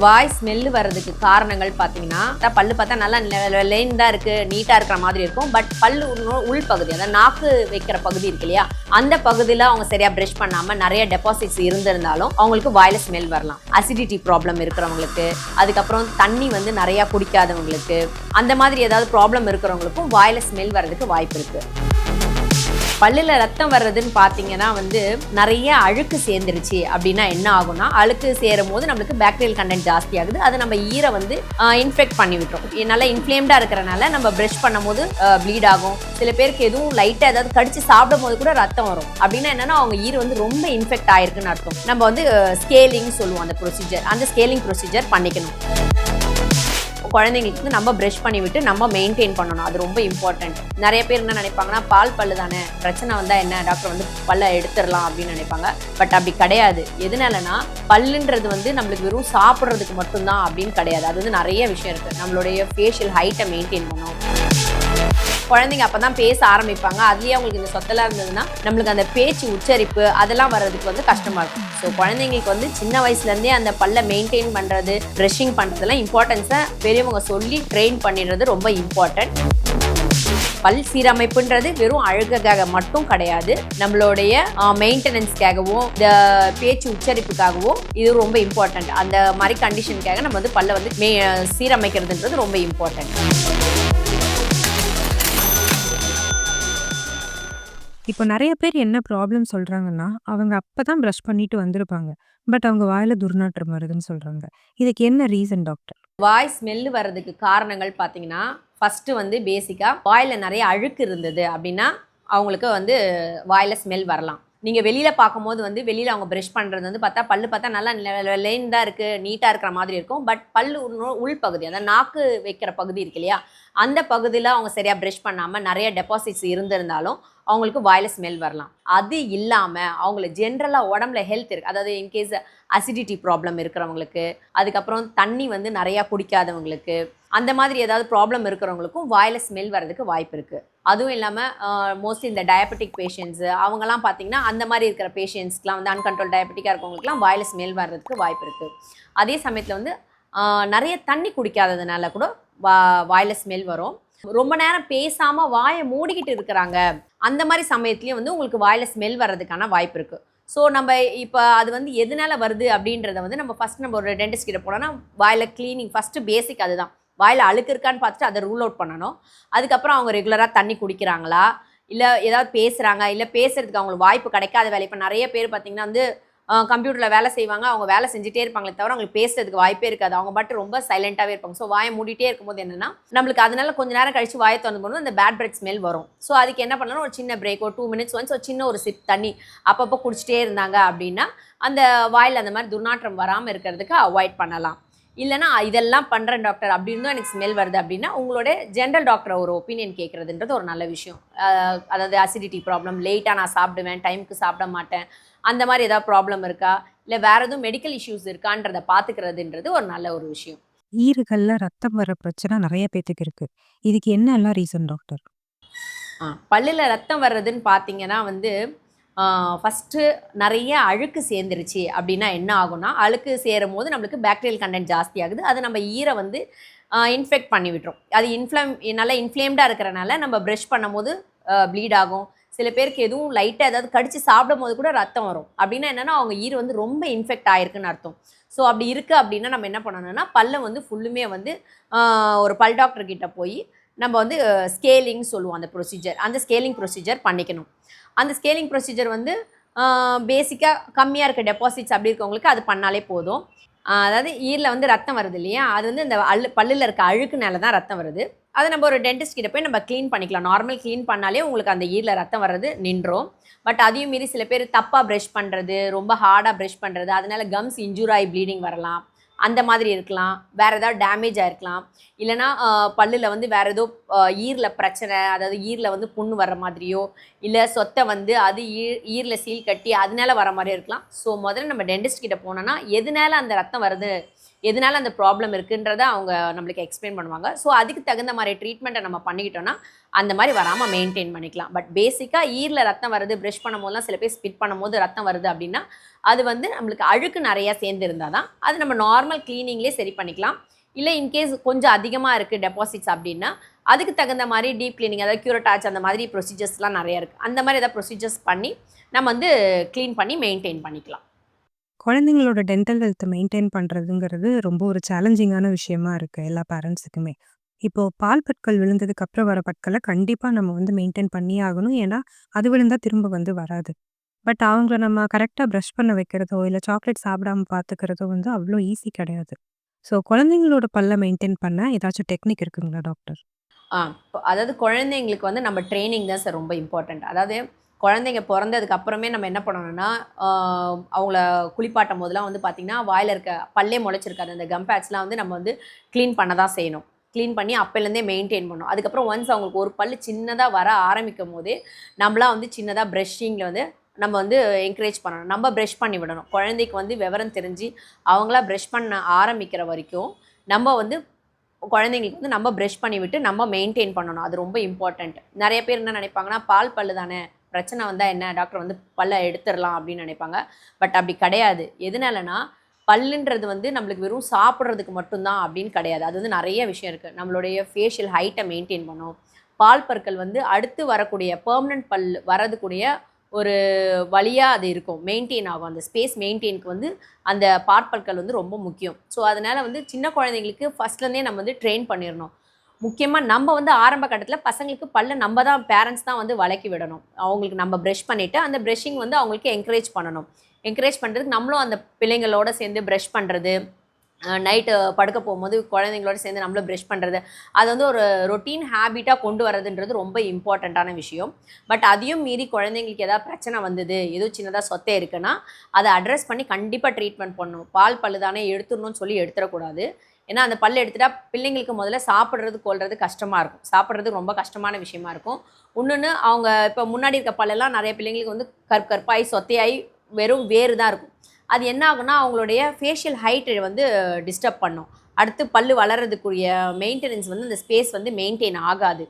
வாய் smell வர்றதுக்கு காரணங்கள் பார்த்தீங்கன்னா, பல்லு பார்த்தா நல்லா லைன் தான் இருக்கு, நீட்டா இருக்கிற மாதிரி இருக்கும். பட் பல்லு உள் பகுதி, அதாவது நாக்கு வைக்கிற பகுதி இருக்கு இல்லையா, அந்த பகுதியில் அவங்க சரியா பிரஷ் பண்ணாம நிறைய டெபாசிட்ஸ் இருந்திருந்தாலும் அவங்களுக்கு வாயில ஸ்மெல் வரலாம். அசிடிட்டி ப்ராப்ளம் இருக்கிறவங்களுக்கு, அதுக்கப்புறம் தண்ணி வந்து நிறைய குடிக்காதவங்களுக்கு, அந்த மாதிரி ஏதாவது ப்ராப்ளம் இருக்கிறவங்களுக்கும் வாயில ஸ்மெல் வர்றதுக்கு வாய்ப்பு இருக்கு. பல்லில் ரத்தம் வர்றதுன்னு பார்த்தீங்கன்னா வந்து நிறைய அழுக்கு சேர்ந்துருச்சு அப்படின்னா என்ன ஆகும்னா, அழுக்கு சேரும் போது நம்மளுக்கு பாக்டீரியல் கண்டென்ட் ஜாஸ்தி ஆகுது. அது நம்ம ஈரை வந்து இன்ஃபெக்ட் பண்ணி விட்டுரும். நல்லா இன்ஃப்ளேம்டாக இருக்கிறனால நம்ம ப்ரஷ் பண்ணும் போது ப்ளீட் ஆகும். சில பேருக்கு எதுவும் லைட்டாக ஏதாவது கடிச்சு சாப்பிடும் போது கூட ரத்தம் வரும். அப்படின்னா என்னன்னா அவங்க ஈர் வந்து ரொம்ப இன்ஃபெக்ட் ஆயிருக்குன்னு அர்த்தம். நம்ம வந்து ஸ்கேலிங் சொல்லுவோம் அந்த ப்ரொசீஜர், அந்த ஸ்கேலிங் ப்ரொசீஜர் பண்ணிக்கணும். குழந்தைங்களுக்கு வந்து நம்ம ப்ரஷ் பண்ணி விட்டு நம்ம மெயின்டைன் பண்ணணும். அது ரொம்ப இம்பார்ட்டன்ட். நிறைய பேர் என்ன நினைப்பாங்கன்னா, பால் பல்லு தானே, பிரச்சனை வந்தால் என்ன, டாக்டர் வந்து பல்லை எடுத்துடலாம் அப்படின்னு நினைப்பாங்க. பட் அப்படி கிடையாது. எதனாலனா பல்லுன்றது வந்து நம்மளுக்கு வெறும் சாப்பிட்றதுக்கு மட்டும்தான் அப்படின்னு கிடையாது. அது வந்து நிறைய விஷயம் இருக்குது. நம்மளுடைய ஃபேஷியல் ஹைட்டை மெயின்டைன் பண்ணணும். குழந்தைங்க அப்போ தான் பேச ஆரம்பிப்பாங்க. அதுலேயே அவங்களுக்கு இந்த சொத்தெல்லாம் இருந்ததுன்னா நம்மளுக்கு அந்த பேச்சு உச்சரிப்பு அதெல்லாம் வர்றதுக்கு வந்து கஷ்டமாக இருக்கும். ஸோ குழந்தைங்களுக்கு வந்து சின்ன வயசுலேருந்தே அந்த பல்லை மெயின்டைன் பண்ணுறது, ப்ரஷிங் பண்ணுறதுலாம் இம்பார்ட்டன்ஸை பெரியவங்க சொல்லி ட்ரெயின் பண்ணிடுறது ரொம்ப இம்பார்ட்டன்ட். பல் சீரமைப்புன்றது வெறும் அழகுக்காக மட்டும் கிடையாது, நம்மளுடைய மெயின்டெனன்ஸ்க்காகவும் இந்த பேச்சு உச்சரிப்புக்காகவும் இது ரொம்ப இம்பார்ட்டன்ட். அந்த மாதிரி கண்டிஷனுக்காக நம்ம வந்து பல்லை வந்து சீரமைக்கிறதுன்றது ரொம்ப இம்பார்ட்டன்ட். இப்போ நெறைய பேர் என்ன ப்ராப்ளம் சொல்றாங்கன்னா, அவங்க அப்பதான் பிரஷ் பண்ணிட்டு வந்திருப்பாங்க. பட் அவங்க வாயில துர்நாற்றம் வருதுன்னு சொல்றாங்க. இதுக்கு என்ன ரீசன் டாக்டர்? வாய் ஸ்மெல் வர்றதுக்கு காரணங்கள் பார்த்தீங்கன்னா, ஃபஸ்ட்டு வந்து பேசிக்காக வாயில் நிறைய அழுக்கு இருந்தது அப்படின்னா அவங்களுக்கு வந்து வாயில் ஸ்மெல் வரலாம். நீங்கள் வெளியில் பார்க்கும்போது வந்து வெளியில் அவங்க ப்ரஷ் பண்ணுறது வந்து பல்லு பார்த்தா நல்லா லைன் தான் இருக்குது, நீட்டாக இருக்கிற மாதிரி இருக்கும். பட் பல்லு உள் பகுதி, அதாவது நாக்கு வைக்கிற பகுதி இருக்கு இல்லையா, அந்த பகுதியில் அவங்க சரியாக ப்ரஷ் பண்ணாமல் நிறைய டெபாசிட்ஸ் இருந்திருந்தாலும் அவங்களுக்கு வாயில் ஸ்மெல் வரலாம். அது இல்லாமல் அவங்கள ஜென்ரலாக உடம்புல ஹெல்த் இருக்குது, அதாவது இன்கேஸ் அசிடிட்டி ப்ராப்ளம் இருக்கிறவங்களுக்கு, அதுக்கப்புறம் தண்ணி வந்து நிறையா குடிக்காதவங்களுக்கு, அந்த மாதிரி ஏதாவது ப்ராப்ளம் இருக்கிறவங்களுக்கும் வாயில் ஸ்மெல் வர்றதுக்கு வாய்ப்பு இருக்குது. அதுவும் இல்லாமல் மோஸ்ட்லி இந்த டயபெட்டிக் பேஷண்ட்ஸு அவங்கலாம் பார்த்திங்கன்னா, அந்த மாதிரி இருக்கிற பேஷண்ட்ஸ்க்குலாம் வந்து அன்கண்ட்ரோல் டயபெட்டிக்காக இருக்கவங்களுக்குலாம் வாயில் ஸ்மெல் வர்றதுக்கு வாய்ப்பு இருக்குது. அதே சமயத்தில் வந்து நிறைய தண்ணி குடிக்காததுனால கூட வாயில் ஸ்மெல் வரும். ரொம்ப நேரம் பேசாமல் வாயை மூடிக்கிட்டு இருக்கிறாங்க, அந்த மாதிரி சமயத்துலேயும் வந்து உங்களுக்கு வாயில் ஸ்மெல் வர்றதுக்கான வாய்ப்பு இருக்குது. ஸோ நம்ம இப்போ அது வந்து எதனால வருது அப்படின்றத வந்து நம்ம ஒரு டென்டிஸ்ட் கிட்ட போனோம்னா வாயில் க்ளீனிங் ஃபஸ்ட்டு பேசிக் அதுதான். வாயில் அழுக்கு இருக்கான்னு பார்த்துட்டு அதை ரூல் அவுட் பண்ணணும். அதுக்கப்புறம் அவங்க ரெகுலராக தண்ணி குடிக்கிறாங்களா, இல்லை ஏதாவது பேசுகிறாங்க, இல்லை பேசுகிறதுக்கு அவங்களுக்கு வாய்ப்பு கிடைக்காத வேலை. இப்போ நிறைய பேர் பார்த்திங்கன்னா வந்து கம்ப்யூட்டரில் வேலை செய்வாங்க, அவங்க வேலை செஞ்சுட்டே இருப்பாங்களே தவிர அவங்களுக்கு பேசுறதுக்கு வாய்ப்பே இருக்காது. அவங்க பாட்டு ரொம்ப சைலண்ட்டாகவே இருப்பாங்க. ஸோ வாயை மூடிட்டே இருக்கும்போது என்னென்னா நம்மளுக்கு அதனால கொஞ்சம் நேரம் கழிச்சு வாயை திறந்து போது அந்த பேட் பிரெத் ஸ்மெல் வரும். ஸோ அதுக்கு என்ன பண்ணணும், ஒரு சின்ன பிரேக், ஒரு 2 minutes ஒன்ஸ் ஒரு சின்ன ஒரு சிப் தண்ணி அப்பப்போ குடிச்சிட்டே இருந்தாங்க அப்படின்னா அந்த வாயில் அந்த மாதிரி துர்நாற்றம் வராமல் இருக்கிறதுக்கு அவாய்ட் பண்ணலாம். இல்லைனா இதெல்லாம் பண்ணுறேன் டாக்டர் அப்படி இருந்தும் எனக்கு ஸ்மெல் வருது அப்படின்னா உங்களோட ஜென்ரல் டாக்டரை ஒரு ஒப்பீனியன் கேட்குறதுன்றது ஒரு நல்ல விஷயம். அதாவது அசிடிட்டி ப்ராப்ளம், லேட்டாக நான் சாப்பிடுவேன், டைமுக்கு சாப்பிட மாட்டேன், அந்த மாதிரி ஏதாவது ப்ராப்ளம் இருக்கா, இல்லை வேறு எதுவும் மெடிக்கல் இஷ்யூஸ் இருக்கான்றதை பார்த்துக்கிறதுன்றது ஒரு நல்ல ஒரு விஷயம். ஈறுகள்ல ரத்தம் வர பிரச்சனை நிறைய பேத்துக்கு இருக்கு. இதுக்கு என்னெல்லாம் ரீசன் டாக்டர்? பல்லில் ரத்தம் வர்றதுன்னு பார்த்தீங்கன்னா வந்து ஃபஸ்ட்டு நிறைய அழுக்கு சேர்ந்துருச்சு அப்படின்னா என்ன ஆகும்னா, அழுக்கு சேரும் போது நம்மளுக்கு பாக்டீரியல் கண்டென்ட் ஜாஸ்தி ஆகுது. அது நம்ம ஈரை வந்து இன்ஃபெக்ட் பண்ணி விட்டுரும். அது நல்லா இன்ஃப்ளேம்டாக இருக்கிறனால நம்ம ப்ரஷ் பண்ணும் போது ப்ளீட் ஆகும். சில பேருக்கு எதுவும் லைட்டாக ஏதாவது கடிச்சு சாப்பிடும் போது கூட ரத்தம் வரும். அப்படின்னா என்னென்னா அவங்க ஈர் வந்து ரொம்ப இன்ஃபெக்ட் ஆயிருக்குன்னு அர்த்தம். ஸோ அப்படி இருக்குது அப்படின்னா நம்ம என்ன பண்ணணும்னா, பல்லை வந்து ஃபுல்லுமே வந்து ஒரு பல் டாக்டர் கிட்ட போய் நம்ம வந்து ஸ்கேலிங் சொல்லுவோம் அந்த ப்ரொசீஜர், அந்த ஸ்கேலிங் ப்ரொசீஜர் பண்ணிக்கணும். அந்த ஸ்கேலிங் ப்ரொசீஜர் வந்து பேசிக்காக கம்மியாக இருக்க டெபாசிட்ஸ் அப்படி இருக்கவங்களுக்கு அது பண்ணாலே போதும். அதாவது ஈரில் வந்து ரத்தம் வருது இல்லையா, அது வந்து இந்த பல்லில் இருக்க அழுக்குனால தான் ரத்தம் வருது. அதை நம்ம ஒரு டென்டிஸ்ட் கிட்ட போய் நம்ம க்ளீன் பண்ணிக்கலாம். நார்மல் க்ளீன் பண்ணாலே உங்களுக்கு அந்த ஈரில் ரத்தம் வர்றது நின்றோம். பட் அதையும் மீறி சில பேர் தப்பாக ப்ரஷ் பண்ணுறது, ரொம்ப ஹார்டாக ப்ரஷ் பண்ணுறது, அதனால கம்ஸ் இன்ஜூர் ஆகி ப்ளீடிங் வரலாம், அந்த மாதிரி இருக்கலாம். வேறு ஏதாவது டேமேஜ் ஆகிருக்கலாம். இல்லைனா பல்லில் வந்து வேறு ஏதோ ஈரில் பிரச்சனை, அதாவது ஈரில் வந்து புண்ணு வர்ற மாதிரியோ, இல்லை சொத்தை வந்து அது ஈரில் சீல் கட்டி அதனால வர மாதிரியோ இருக்கலாம். ஸோ முதல்ல நம்ம டென்டிஸ்ட் கிட்ட போனோன்னா எதனால அந்த ரத்தம் வருது, எதனால அந்த ப்ராப்ளம் இருக்குன்றத அவங்க நம்மளுக்கு எக்ஸ்பிளைன் பண்ணுவாங்க. ஸோ அதுக்கு தகுந்த மாதிரி ட்ரீட்மெண்ட்டை நம்ம பண்ணிக்கிட்டோம்னா அந்த மாதிரி வராமல் மெயின்டைன் பண்ணிக்கலாம். பட் பேசிக்காக ஈரில் ரத்தம் வருது, ப்ரஷ் பண்ணும்போதெல்லாம் சில பேர் ஸ்பிட் பண்ணும்போது ரத்தம் வருது அப்படின்னா அது வந்து நம்மளுக்கு அழுக்கு நிறையா சேர்ந்து இருந்தால் தான் அது நம்ம நார்மல் க்ளீனிங்லேயே சரி பண்ணிக்கலாம். இல்லை இன்கேஸ் கொஞ்சம் அதிகமாக இருக்குது டெபாசிட்ஸ் அப்படின்னா அதுக்கு தகுந்த மாதிரி டீப் க்ளீனிங், அதாவது க்யூரட்டாச் அந்த மாதிரி ப்ரொசீஜர்ஸ்லாம் நிறையா இருக்குது. அந்த மாதிரி ஏதாவது ப்ரொசீஜர்ஸ் பண்ணி நம்ம வந்து க்ளீன் பண்ணி மெயின்டைன் பண்ணிக்கலாம். குழந்தைங்களோட டென்டல் ஹெல்த் மெயின்டைன் பண்றதுங்கிறது ரொம்ப ஒரு சேலஞ்சிங்கான விஷயமா இருக்கு எல்லா பேரண்ட்ஸுக்குமே. இப்போ பால் பற்கள் விழுந்ததுக்கு அப்புறம் வர பற்கள கண்டிப்பா நம்ம வந்து மெயின்டைன் பண்ணியே ஆகணும். ஏன்னா, அது விழுந்தா திரும்ப வந்து வராது. பட் அவங்கள நம்ம கரெக்ட்டா பிரஷ் பண்ண வைக்கிறதோ, இல்ல சாக்லேட் சாப்பிடாம பார்த்துக்கிறதோ வந்து அவ்ளோ ஈஸி கிடையாது. ஸோ குழந்தைங்களோட பல்ல மெயின்டைன் பண்ண ஏதாச்சும் டெக்னிக் இருக்குங்களா டாக்டர்? அதாவது குழந்தைங்களுக்கு வந்து நம்ம ட்ரெயினிங் தான் சார் ரொம்ப இம்பார்ட்டண்ட். அதாவது குழந்தைங்க பொறந்ததுக்கு அப்புறமே நம்ம என்ன பண்ணணும்னா, அவங்கள குளிப்பாட்டும் போதெல்லாம் வந்து பார்த்திங்கன்னா, வாயில இருக்க பல்லே முளைச்சிருக்காது. அந்த கம் பேட்ஸ்லாம் வந்து நம்ம வந்து க்ளீன் பண்ண தான் செய்யணும். க்ளீன் பண்ணி அப்போலேருந்தே மெயின்டைன் பண்ணணும். அதுக்கப்புறம் ஒன்ஸ் அவங்களுக்கு ஒரு பல்லு சின்னதாக வர ஆரம்பிக்கும் போதே, நம்மளாம் வந்து சின்னதாக ப்ரஷ்ஷிங்கில் வந்து நம்ம வந்து என்கரேஜ் பண்ணணும். நம்ம ப்ரஷ் பண்ணி விடணும். குழந்தைக்கு வந்து விவரம் தெரிஞ்சு அவங்களா ப்ரஷ் பண்ண ஆரம்பிக்கிற வரைக்கும், நம்ம வந்து குழந்தைங்களுக்கு வந்து நம்ம ப்ரஷ் பண்ணி விட்டு நம்ம மெயின்டைன் பண்ணணும். அது ரொம்ப இம்பார்ட்டண்ட். நிறைய பேர் என்ன நினைப்பாங்கன்னா, பால் பல்லு தானே, பிரச்சனை வந்தால் என்ன, டாக்டர் வந்து பல்லை எடுத்துடலாம் அப்படின்னு நினைப்பாங்க. பட் அப்படி கிடையாது. எதனாலனா பல்லுன்றது வந்து நம்மளுக்கு வெறும் சாப்பிட்றதுக்கு மட்டும்தான் அப்படின்னு கிடையாது. அது வந்து நிறைய விஷயம் இருக்குது. நம்மளுடைய ஃபேஷியல் ஹைட்டை மெயின்டைன் பண்ணும். பால் பற்கள் வந்து அடுத்து வரக்கூடிய பெர்மனன்ட் பல் வரதுக்கூடிய ஒரு வழியாக அது இருக்கும், மெயின்டைன் ஆகும். அந்த ஸ்பேஸ் மெயின்டைனுக்கு வந்து அந்த பாற்பற்கள் வந்து ரொம்ப முக்கியம். ஸோ அதனால் வந்து சின்ன குழந்தைங்களுக்கு ஃபஸ்ட்லேருந்தே நம்ம வந்து ட்ரெயின் பண்ணிடணும். முக்கியமாக நம்ம வந்து ஆரம்ப கட்டத்தில் பசங்களுக்கு பல்ல நம்ம தான் பேரண்ட்ஸ் தான் வந்து வளக்கி விடணும். அவங்களுக்கு நம்ம ப்ரஷ் பண்ணிவிட்டு அந்த ப்ரஷிங் வந்து அவங்களுக்கு என்கரேஜ் பண்ணணும். என்கரேஜ் பண்ணுறதுக்கு நம்மளும் அந்த பிள்ளைங்களோட சேர்ந்து ப்ரஷ் பண்ணுறது, நைட்டு படுக்க போகும்போது குழந்தைங்களோட சேர்ந்து நம்மளும் ப்ரஷ் பண்ணுறது, அது வந்து ஒரு ரொட்டீன் ஹேபிட்டாக கொண்டு வரதுன்றது ரொம்ப இம்பார்ட்டண்ட்டான விஷயம். பட் அதையும் மீறி குழந்தைங்களுக்கு ஏதாவது பிரச்சனை வந்தது, ஏதோ சின்னதாக சொத்தை இருக்குன்னா அதை அட்ரஸ் பண்ணி கண்டிப்பாக ட்ரீட்மெண்ட் பண்ணணும். பால் பல்லு தானே எடுத்துடணும்னு சொல்லி எடுத்துடக்கூடாது. ஏன்னா அந்த பல் எடுத்துட்டா பிள்ளைங்களுக்கு முதல்ல சாப்பிட்றது கொள்வது கஷ்டமாக இருக்கும். சாப்பிட்றது ரொம்ப கஷ்டமான விஷயமா இருக்கும். இன்னொன்று அவங்க இப்போ முன்னாடி இருக்க பல்லெல்லாம் நிறைய பிள்ளைங்களுக்கு வந்து கற்பாய் சொத்தையாகி வெறும் வேறு தான் இருக்கும். அது என்ன ஆகும்னா அவங்களுடைய ஃபேஷியல் ஹைட்டை வந்து டிஸ்டர்ப் பண்ணும். அடுத்து பல்லு வளர்றதுக்குரிய மெயின்டெனன்ஸ் வந்து அந்த ஸ்பேஸ் வந்து மெயின்டைன் ஆகாது.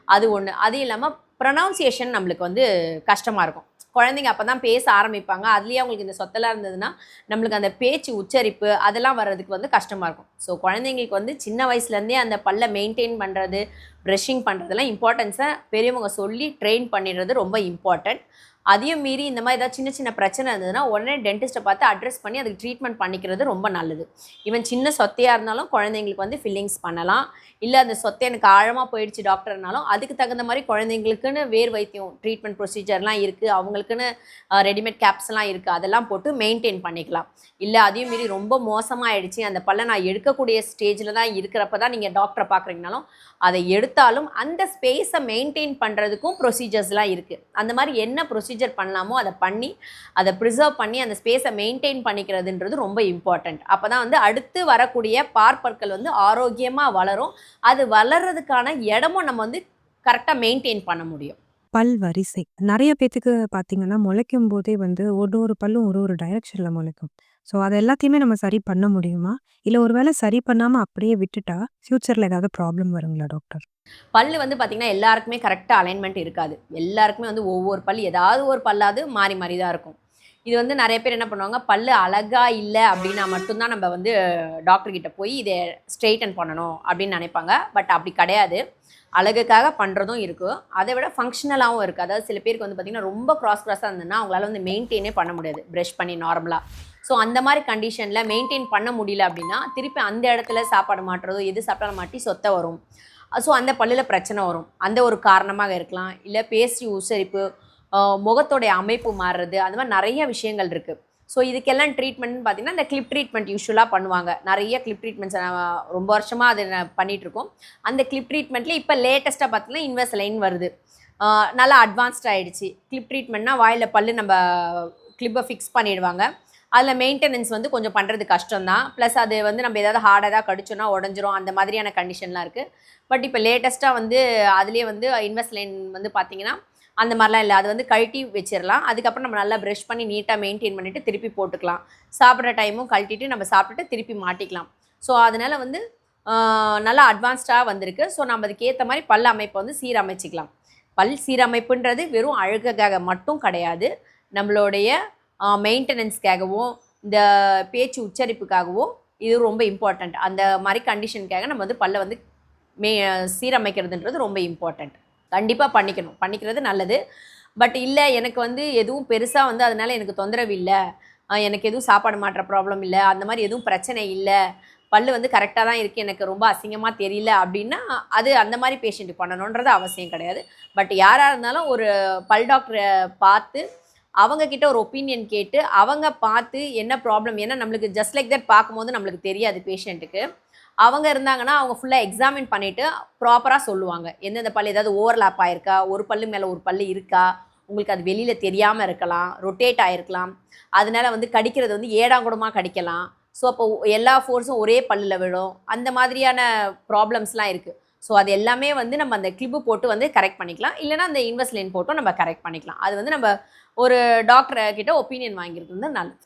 அது ஒன்று. அது இல்லாமல் ப்ரொனவுன்சியேஷன் நம்மளுக்கு வந்து கஷ்டமாக இருக்கும். குழந்தைங்க அப்போ தான் பேச ஆரம்பிப்பாங்க. அதுலேயே அவங்களுக்கு இந்த சொத்தெல்லாம் இருந்ததுன்னா நம்மளுக்கு அந்த பேச்சு உச்சரிப்பு அதெல்லாம் வர்றதுக்கு வந்து கஷ்டமாக இருக்கும். ஸோ குழந்தைங்களுக்கு வந்து சின்ன வயசுலேருந்தே அந்த பல்லை மெயின்டைன் பண்ணுறது, ப்ரஷிங் பண்ணுறதெல்லாம் இம்பார்ட்டன்ஸை பெரியவங்க சொல்லி ட்ரெயின் பண்ணிடுறது ரொம்ப இம்பார்ட்டன்ட். அதையும் மீறி இந்த மாதிரி ஏதாவது சின்ன சின்ன பிரச்சனை இருந்ததுன்னா உடனே டென்டிஸ்ட்டை பார்த்து அட்ரஸ் பண்ணி அதுக்கு ட்ரீட்மெண்ட் பண்ணிக்கிறது ரொம்ப நல்லது. ஈவன் சின்ன சொத்தையாக இருந்தாலும் குழந்தைங்களுக்கு வந்து ஃபில்லிங்ஸ் பண்ணலாம். இல்லை அந்த சொத்தை எனக்கு ஆழமாக போயிடுச்சு டாக்டர்னாலும் அதுக்கு தகுந்த மாதிரி குழந்தைங்களுக்குன்னு வேர் வைத்தியம் ட்ரீட்மெண்ட் ப்ரொசீஜர்லாம் இருக்குது. அவங்களுக்குன்னு ரெடிமேட் கேப்ஸ்லாம் இருக்குது. அதெல்லாம் போட்டு மெயின்டைன் பண்ணிக்கலாம். இல்லை அதையும் மீறி ரொம்ப மோசமாகிடுச்சு, அந்த பல்லை நான் எடுக்கக்கூடிய ஸ்டேஜில் தான் இருக்கிறப்ப தான் நீங்கள் டாக்டரை பார்க்குறீங்கனாலும் அதை எடுத்தாலும் அந்த ஸ்பேஸை மெயின்டைன் பண்ணுறதுக்கும் ப்ரொசீஜர்ஸ்லாம் இருக்குது. அந்த மாதிரி என்ன ப்ரொசீஜர் பண்ணலாமோ அதை பண்ணி அதை ப்ரிசர்வ் பண்ணி அந்த ஸ்பேஸை மெயின்டைன் பண்ணிக்கிறதுன்றது ரொம்ப இம்பார்ட்டண்ட். அப்போ தான் வந்து அடுத்து வரக்கூடிய பாற்பற்கள் வந்து ஆரோக்கியமாக வளரும். அது வளர்றதுக்கான இடமும் நம்ம வந்து கரெக்டாக மெயின்டைன் பண்ண முடியும். பல் வரிசை. நெறைய பேத்துக்கு பார்த்தீங்கன்னா, முளைக்கும்போதே வந்து ஒரு ஒரு பல்லும் ஒரு ஒரு டைரக்ஷன்ல முளைக்கும். ஸோ, அது எல்லாத்தையுமே நம்ம சரி பண்ண முடியுமா? இல்ல ஒரு வேளை சரி பண்ணாம அப்படியே விட்டுட்டா, ஃப்யூச்சர்ல ஏதாவது ப்ராப்ளம் வருங்களா டாக்டர்? பல்லு வந்து பார்த்திங்கன்னா எல்லாருக்குமே கரெக்டாக அலைன்மெண்ட் இருக்காது. எல்லாருக்குமே வந்து ஒவ்வொரு பல் ஏதாவது ஒரு பல்லாவது மாறி மாறி தான் இருக்கும். இது வந்து நிறைய பேர் என்ன பண்ணுவாங்க, பல்லு அழகா இல்லை அப்படின்னா மட்டும்தான் நம்ம வந்து டாக்டர்கிட்ட போய் இதை ஸ்ட்ரெயிட்டன் பண்ணணும் அப்படின்னு நினைப்பாங்க. பட் அப்படி கிடையாது. அழகுக்காக பண்ணுறதும் இருக்குது, அதை விட ஃபங்க்ஷனலாகவும் இருக்குது. அதாவது சில பேருக்கு வந்து பார்த்திங்கன்னா ரொம்ப கிராஸாக இருந்ததுன்னா அவங்களால வந்து மெயின்டைனே பண்ண முடியாது ப்ரஷ் பண்ணி நார்மலாக. ஸோ அந்த மாதிரி கண்டிஷனில் மெயின்டைன் பண்ண முடியல அப்படின்னா திருப்பி அந்த இடத்துல சாப்பாடு மாட்டுறதோ எது சாப்பிட்டாலும் மாட்டி சொத்தை வரும். ஸோ அந்த பல்லில் பிரச்சனை வரும். அந்த ஒரு காரணமாக இருக்கலாம். இல்லை பேசி உச்சரிப்பு, முகத்தோடைய அமைப்பு மாறுறது, அந்த மாதிரி நிறைய விஷயங்கள் இருக்குது. ஸோ இதுக்கெல்லாம் ட்ரீட்மெண்ட்னு பார்த்தீங்கன்னா இந்த கிளிப் ட்ரீட்மெண்ட் யூஸ்வலாக பண்ணுவாங்க. நிறைய கிளிப் ட்ரீட்மெண்ட்ஸ் ரொம்ப வருஷமாக அதை பண்ணிகிட்ருக்கோம். அந்த கிளிப் ட்ரீட்மெண்ட்டில் இப்போ லேட்டஸ்ட்டாக பார்த்தீங்கன்னா இன்வெஸ்லைன் வருது. நல்லா அட்வான்ஸ்ட் ஆகிடுச்சு. கிளிப் ட்ரீட்மெண்ட்னா வாயில் பல்லு நம்ம கிளிப்பை ஃபிக்ஸ் பண்ணிடுவாங்க. அதில் மெயின்டெனன்ஸ் வந்து கொஞ்சம் பண்ணுறது கஷ்டம் தான். ப்ளஸ் அது வந்து நம்ம ஏதாவது ஹார்டாக ஏதாவது கடிச்சோன்னா உடஞ்சிரும், அந்த மாதிரியான கண்டிஷன்லாம் இருக்குது. பட் இப்போ லேட்டஸ்ட்டாக வந்து அதுலேயே வந்து இன்வெஸ்லைன் வந்து பார்த்திங்கன்னா அந்த மாதிரிலாம் இல்லை. அது வந்து கழட்டி வச்சிடலாம். அதுக்கப்புறம் நம்ம நல்லா ப்ரஷ் பண்ணி நீட்டாக மெயின்டைன் பண்ணிவிட்டு திருப்பி போட்டுக்கலாம். சாப்பிட்ற டைமும் கழட்டிட்டு நம்ம சாப்பிட்டுட்டு திருப்பி மாட்டிக்கலாம். ஸோ அதனால் வந்து நல்லா அட்வான்ஸ்டாக வந்திருக்கு. ஸோ நம்ம அதுக்கேற்ற மாதிரி பல் அமைப்பை வந்து சீரமைச்சிக்கலாம். பல் சீரமைப்புன்றது வெறும் அழகுக்காக மட்டும் கிடையாது. நம்மளுடைய மெயின்டெனன்ஸ்க்காகவும் இந்த பேச்சு உச்சரிப்புக்காகவும் இது ரொம்ப இம்பார்ட்டண்ட். அந்த மாதிரி கண்டிஷனுக்காக நம்ம வந்து பல்லை வந்து சீரமைக்கிறதுன்றது ரொம்ப இம்பார்ட்டண்ட். கண்டிப்பாக பண்ணிக்கிறது நல்லது. பட் இல்லை எனக்கு வந்து எதுவும் பெருசாக வந்து அதனால் எனக்கு தொந்தரவு இல்லை, எனக்கு எதுவும் சாப்பாடு மாற்ற ப்ராப்ளம் இல்லை, அந்த மாதிரி எதுவும் பிரச்சனை இல்லை, பல் வந்து கரெக்டாக தான் இருக்குது, எனக்கு ரொம்ப அசிங்கமாக தெரியல அப்படின்னா அது அந்த மாதிரி பேஷண்ட்டுக்கு பண்ணணுன்றது அவசியம் கிடையாது. பட் யாராக இருந்தாலும் ஒரு பல் டாக்டரை பார்த்து அவங்கக்கிட்ட ஒரு ஒப்பீனியன் கேட்டு அவங்க பார்த்து என்ன ப்ராப்ளம், ஏன்னா நம்மளுக்கு ஜஸ்ட் லைக் தட் பார்க்கும்போது நம்மளுக்கு தெரியாது பேஷண்ட்டுக்கு. அவங்க இருந்தாங்கன்னா அவங்க ஃபுல்லாக எக்ஸாமின் பண்ணிவிட்டு ப்ராப்பராக சொல்லுவாங்க. எந்தெந்த பல் ஏதாவது ஓவர்லாப் ஆயிருக்கா, ஒரு பல்லு மேலே ஒரு பல்லு இருக்கா, உங்களுக்கு அது வெளியில் தெரியாமல் இருக்கலாம், ரொட்டேட் ஆகிருக்கலாம், அதனால வந்து கடிக்கிறது வந்து ஏடாங்கூடமாக கடிக்கலாம். ஸோ அப்போ எல்லா ஃபோர்ஸும் ஒரே பல்லில் விழும். அந்த மாதிரியான ப்ராப்ளம்ஸ்லாம் இருக்குது. ஸோ அது எல்லாமே வந்து நம்ம அந்த கிளிப்பு போட்டு வந்து கரெக்ட் பண்ணிக்கலாம். இல்லைனா அந்த இன்வெஸ்ட்லைன் போட்டும் நம்ம கரெக்ட் பண்ணிக்கலாம். அது வந்து நம்ம ஒரு டாக்டர் கிட்ட ஒப்பீனியன் வாங்கிக்கிறது வந்து நல்லது.